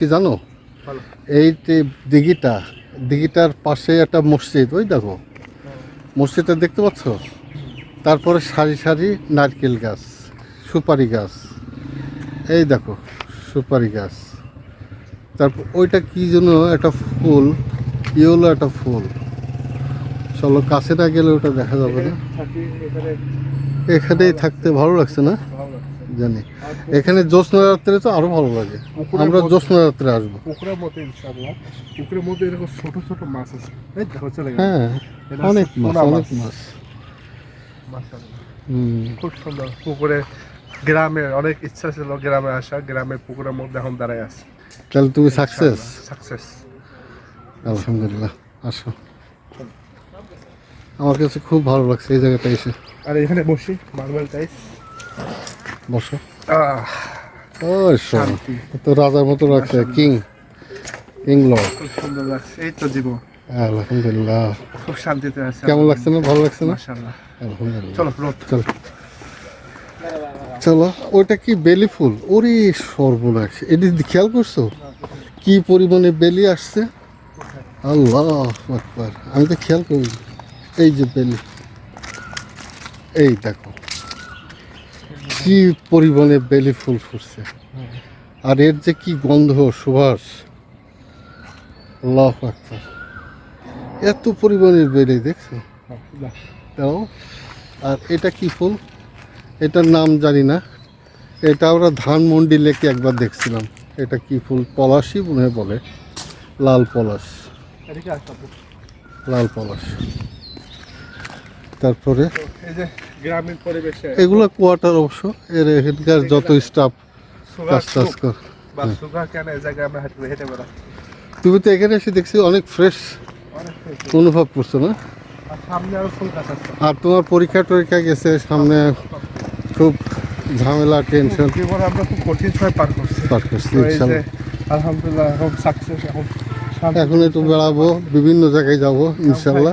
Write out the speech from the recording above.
কি জানো, এই যে দিঘিটার পাশে একটা মসজিদ, ওই দেখো মসজিদটা দেখতে পাচ্ছ, তারপরে সারি সারি নারকেল গাছ, সুপারি গাছ, এই দেখো সুপারি গাছ, তারপর ওইটা কি যেন একটা ফুল, ইয়েলো একটা ফুল, চলো কাছে না গেলে ওটা দেখা যাবে না। এখানেই থাকতে ভালো লাগছে না জানি, এখানে জ্যোৎস্না রাত্রে তো আরো ভালো লাগে, আমরা জ্যোৎস্না রাত্রে আসবো। পুকুরের মধ্যে ইনশাআল্লাহ, পুকুরের মধ্যে এরকম ছোট ছোট মাছ আছে, এই দেখো চলে গেল। হ্যাঁ অনেক মাছ, অনেক মাছ। খুব সুন্দর পুকুরে, গ্রামে অনেক ইচ্ছা ছিল গ্রামে আসা, গ্রামের পুকুরের মধ্যে এখন দাঁড়ায় আছে। তাহলে তুমি সাকসেস? সাকসেস আলহামদুলিল্লাহ। আসো, আমার কাছে খুব ভালো লাগছে এই জায়গাটা এসে। আর এখানে বসি, মার্বেল টাইস, বসো। ও শান্তি। তো রাজার মতো লাগছে, কিং লর্ড। খুব সুন্দর লাগছে, এই তো জীবন। আলহামদুলিল্লাহ, খুব শান্তিতে আছে। কেমন লাগছে না? ভালো লাগছে না? মাশাআল্লাহ। আলহামদুলিল্লাহ। চলো রোদ, চলো চলো। ওইটা কি বেলি ফুল? ওরে সর্বনাশ, এটি খেয়াল করছো কি পরিমাণে বেলি আসছে? আল্লাহ আকবার, আমি তো খেয়াল করি। এই যে বেলি, এই দেখো কি পরিমাণে বেলি ফুল ফুটছে, আর এর যে কি গন্ধ, সুবাস, আল্লাহু আকবার। এত পরিমাণের বেলি দেখছো? তাও আর এটা কি ফুল, এটার নাম জানি না, এটা আমরা ধানমন্ডি লেকে একবার দেখছিলাম। এটা কি ফুল? পলাশই মনে হয় বলে, লাল পলাশ, লাল পলাশ। তারপরে এই যে গ্রামীণ পরিবেশে এগুলো কোয়ার্টার অবশ্য, এর এখানকার যত স্টাফ কাজ টাজ কর। বা সুগার কেন এই জায়গায় আমরা হেঁটে বেড়াই। তুমি তো এখানে এসে দেখছি অনেক ফ্রেশ অনেক অনুভব করছো না? আর সামনে আরো ফুল গাছ আছে। আর তোমার পরীক্ষা টরীক্ষা গেছে সামনে, খুব ঝামেলা, টেনশন জীবনে আমরা খুব কঠিন সময় পার করছি। তো এই যে আলহামদুলিল্লাহ এখন সাকসেস, এখন এখন একটু বেড়াবো, বিভিন্ন জায়গায় যাবো ইনশাল্লাহ।